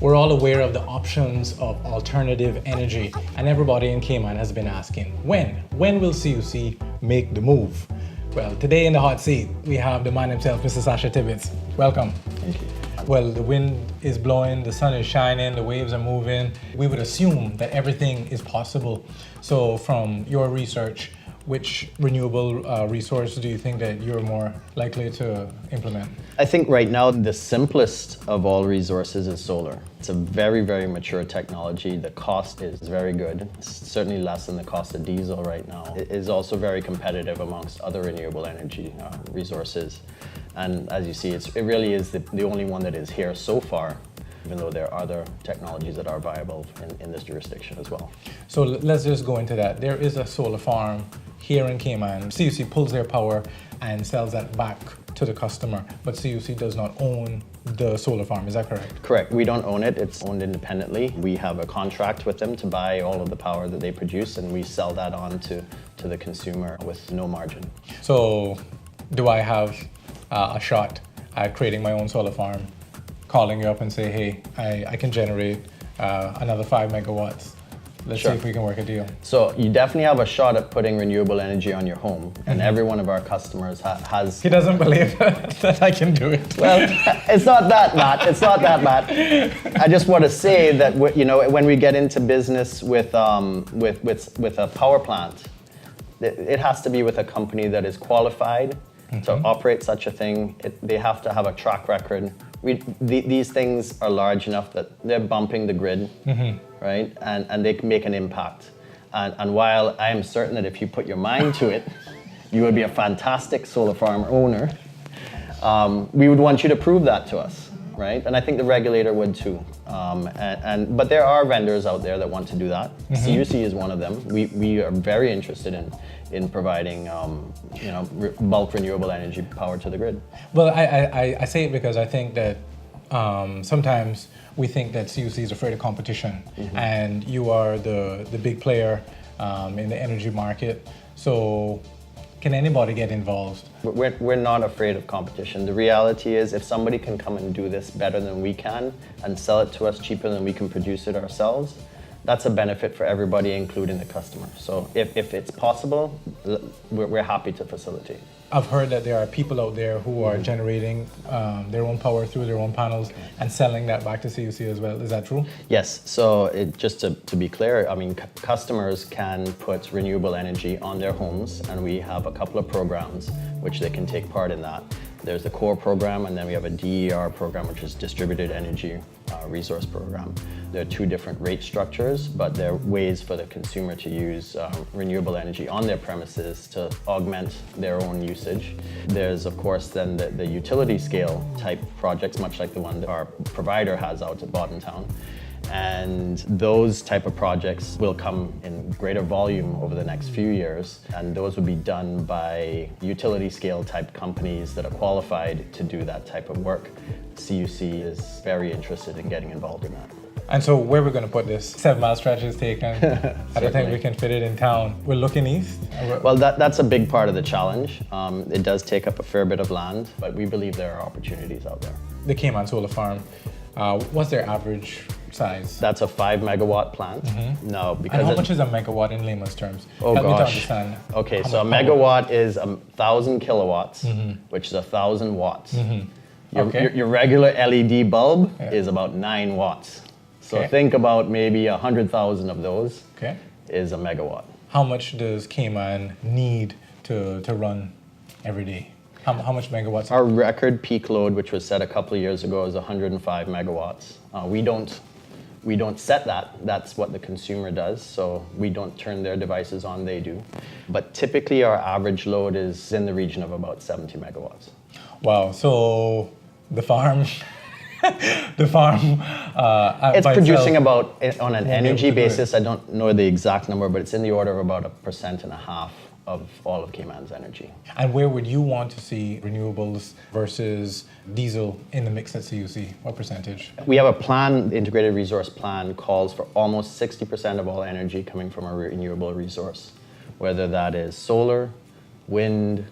We're all aware of the options of alternative energy, and everybody in Cayman has been asking, when will CUC make the move? Well, today in the hot seat, we have the man himself, Mr. Sacha Tibbetts. Welcome. Thank you. Well, the wind is blowing, the sun is shining, the waves are moving. We would assume that everything is possible. So from your research, which renewable resource do you think that you're more likely to implement? I think right now the simplest of all resources is solar. It's a very, very mature technology. The cost is very good. It's certainly less than the cost of diesel right now. It is also very competitive amongst other renewable energy resources. And as you see, it really is the only one that is here so far, even though there are other technologies that are viable in this jurisdiction as well. So let's just go into that. There is a solar farm here in Cayman. CUC pulls their power and sells that back to the customer, but CUC does not own the solar farm, is that correct? Correct. We don't own it. It's owned independently. We have a contract with them to buy all of the power that they produce, and we sell that on to the consumer with no margin. So do I have a shot at creating my own solar farm, calling you up and say, hey, I can generate another 5 megawatts. Let's see if we can work a deal. So you definitely have a shot at putting renewable energy on your home, and every one of our customers has... He doesn't believe that I can do it. Well, it's not that, Matt. It's not that, Matt. I just want to say that when we get into business with a power plant, it has to be with a company that is qualified to operate such a thing. They have to have a track record. These things are large enough that they're bumping the grid, right? And they can make an impact. And while I am certain that if you put your mind to it, you would be a fantastic solar farm owner, we would want you to prove that to us, right? And I think the regulator would too. But there are vendors out there that want to do that. CUC is one of them. We are very interested in providing bulk renewable energy power to the grid. Well, I say it because I think that sometimes we think that CUC is afraid of competition, and you are the big player in the energy market. So can anybody get involved? We're not afraid of competition. The reality is if somebody can come and do this better than we can and sell it to us cheaper than we can produce it ourselves, that's a benefit for everybody, including the customer. So if it's possible, we're happy to facilitate. I've heard that there are people out there who are generating their own power through their own panels and selling that back to CUC as well. Is that true? Yes. So just to be clear, I mean, customers can put renewable energy on their homes, and we have a couple of programs which they can take part in that. There's the core program, and then we have a DER program, which is Distributed Energy Resource Program. There are two different rate structures, but there are ways for the consumer to use renewable energy on their premises to augment their own usage. There's, of course, then the utility scale type projects, much like the one that our provider has out at Boddentown. And those type of projects will come in greater volume over the next few years, and those will be done by utility scale type companies that are qualified to do that type of work. CUC is very interested in getting involved in that. And so where we're going to put this 7-mile stretch is taken. I don't think we can fit it in town. We're looking east. Well, that's a big part of the challenge. It does take up a fair bit of land, but we believe there are opportunities out there. The Cayman Solar Farm, what's their average size? That's a 5 megawatt plant. No, because and how much is a megawatt in layman's terms? Oh, Help me to gosh. understand. Okay, so a megawatt is 1,000 kilowatts, which is 1,000 watts. Your regular LED bulb is about 9 watts. So think about maybe 100,000 of those is a megawatt. How much does Cayman need to run every day? How much megawatts? Our record peak load, which was set a couple of years ago, is 105 megawatts. We don't set that. That's what the consumer does. So we don't turn their devices on, they do. But typically our average load is in the region of about 70 megawatts. Wow, so the farm... it's producing about, on an energy basis, I don't know the exact number, but it's in the order of about 1.5% of all of Cayman's energy. And where would you want to see renewables versus diesel in the mix at CUC? What percentage? We have a plan, the Integrated Resource Plan calls for almost 60% of all energy coming from a renewable resource, whether that is solar, wind,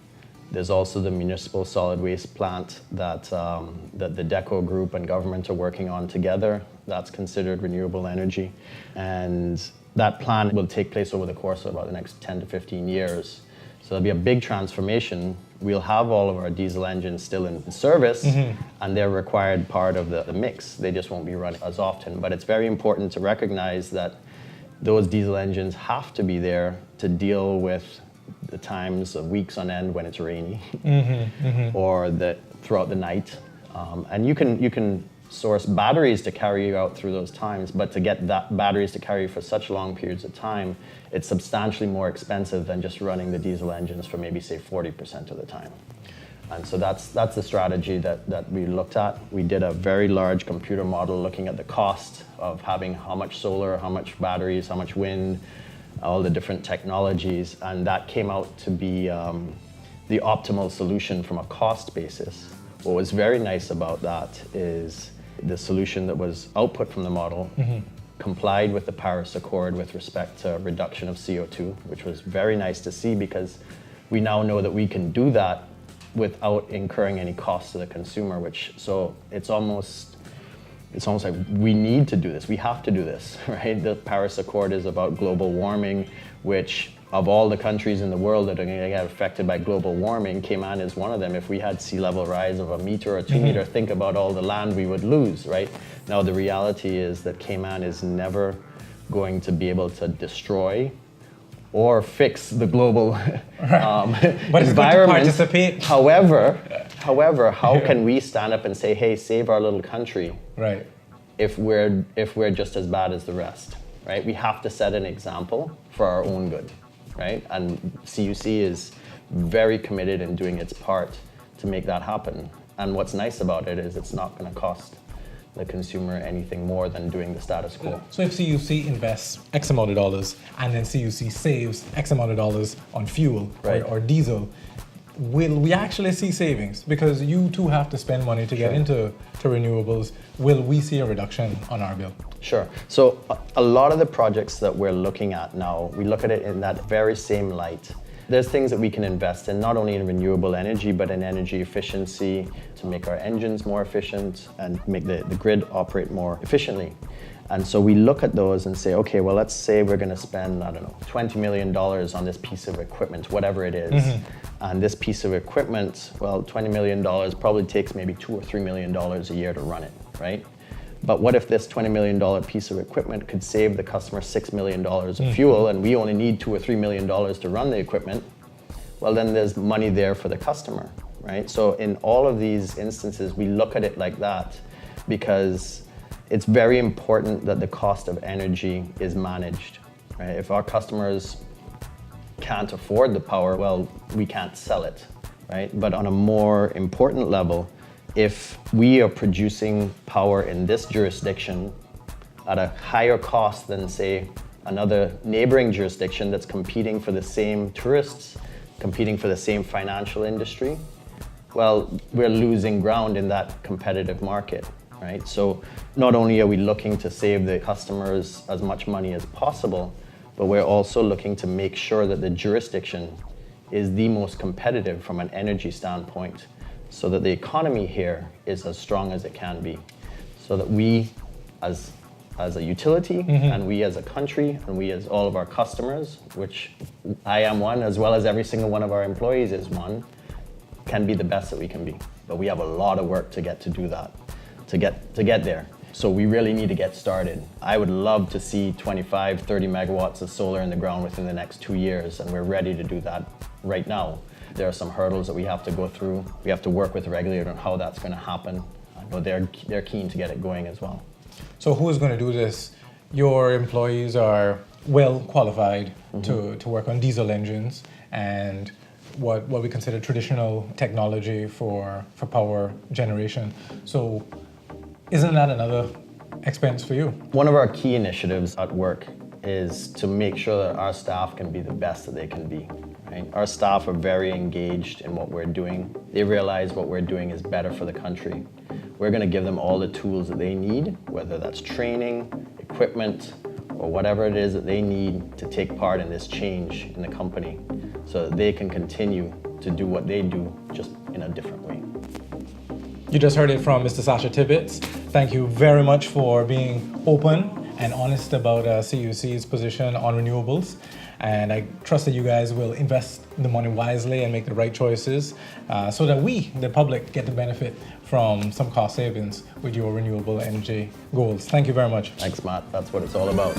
There's also the municipal solid waste plant that the DECO group and government are working on together. That's considered renewable energy. And that plant will take place over the course of about the next 10 to 15 years. So there'll be a big transformation. We'll have all of our diesel engines still in service, and they're a required part of the mix. They just won't be running as often. But it's very important to recognize that those diesel engines have to be there to deal with the times of weeks on end when it's rainy or throughout the night. And you can source batteries to carry you out through those times, but to get that batteries to carry you for such long periods of time, it's substantially more expensive than just running the diesel engines for maybe say 40% of the time. And so that's the strategy that we looked at. We did a very large computer model looking at the cost of having how much solar, how much batteries, how much wind, all the different technologies, and that came out to be the optimal solution from a cost basis. What was very nice about that is the solution that was output from the model complied with the Paris Accord with respect to reduction of CO2, which was very nice to see because we now know that we can do that without incurring any cost to the consumer, so it's almost like we need to do this, we have to do this, right? The Paris Accord is about global warming, which of all the countries in the world that are going to get affected by global warming, Cayman is one of them. If we had sea level rise of 1 meter or 2 meter, think about all the land we would lose, right? Now the reality is that Cayman is never going to be able to destroy or fix the global but it's environment. good to participate. However, how can we stand up and say, hey, save our little country, right? If we're just as bad as the rest, right? We have to set an example for our own good, right? And CUC is very committed in doing its part to make that happen. And what's nice about it is it's not going to cost the consumer anything more than doing the status quo. So if CUC invests X amount of dollars and then CUC saves X amount of dollars on fuel or diesel, will we actually see savings? Because you too have to spend money to get into renewables. Will we see a reduction on our bill? Sure. So a lot of the projects that we're looking at now, we look at it in that very same light. There's things that we can invest in, not only in renewable energy, but in energy efficiency to make our engines more efficient and make the grid operate more efficiently. And so we look at those and say, okay, well, let's say we're going to spend, I don't know, $20 million on this piece of equipment, whatever it is. And this piece of equipment, well, $20 million probably takes maybe $2 or $3 million a year to run it, right? But what if this $20 million piece of equipment could save the customer $6 million of fuel and we only need $2 or $3 million to run the equipment? Well, then there's money there for the customer, right? So in all of these instances, we look at it like that because it's very important that the cost of energy is managed, right? If our customers can't afford the power, well, we can't sell it, right? But on a more important level, if we are producing power in this jurisdiction at a higher cost than, say, another neighboring jurisdiction that's competing for the same tourists, competing for the same financial industry, well, we're losing ground in that competitive market, right? So not only are we looking to save the customers as much money as possible, but we're also looking to make sure that the jurisdiction is the most competitive from an energy standpoint, so that the economy here is as strong as it can be, so that we as a utility and we as a country and we as all of our customers, which I am one, as well as every single one of our employees is one, can be the best that we can be. But we have a lot of work to do that, to get there. So we really need to get started. I would love to see 25, 30 megawatts of solar in the ground within the next 2 years, and we're ready to do that right now. There are some hurdles that we have to go through. We have to work with the regulator on how that's going to happen. I know they're keen to get it going as well. So who is going to do this? Your employees are well qualified to work on diesel engines and what we consider traditional technology for power generation. So isn't that another expense for you? One of our key initiatives at work is to make sure that our staff can be the best that they can be. Right? Our staff are very engaged in what we're doing. They realize what we're doing is better for the country. We're going to give them all the tools that they need, whether that's training, equipment, or whatever it is that they need to take part in this change in the company so that they can continue to do what they do, just in a different way. You just heard it from Mr. Sacha Tibbetts. Thank you very much for being open and honest about CUC's position on renewables. And I trust that you guys will invest the money wisely and make the right choices so that we, the public, get to benefit from some cost savings with your renewable energy goals. Thank you very much. Thanks, Matt. That's what it's all about.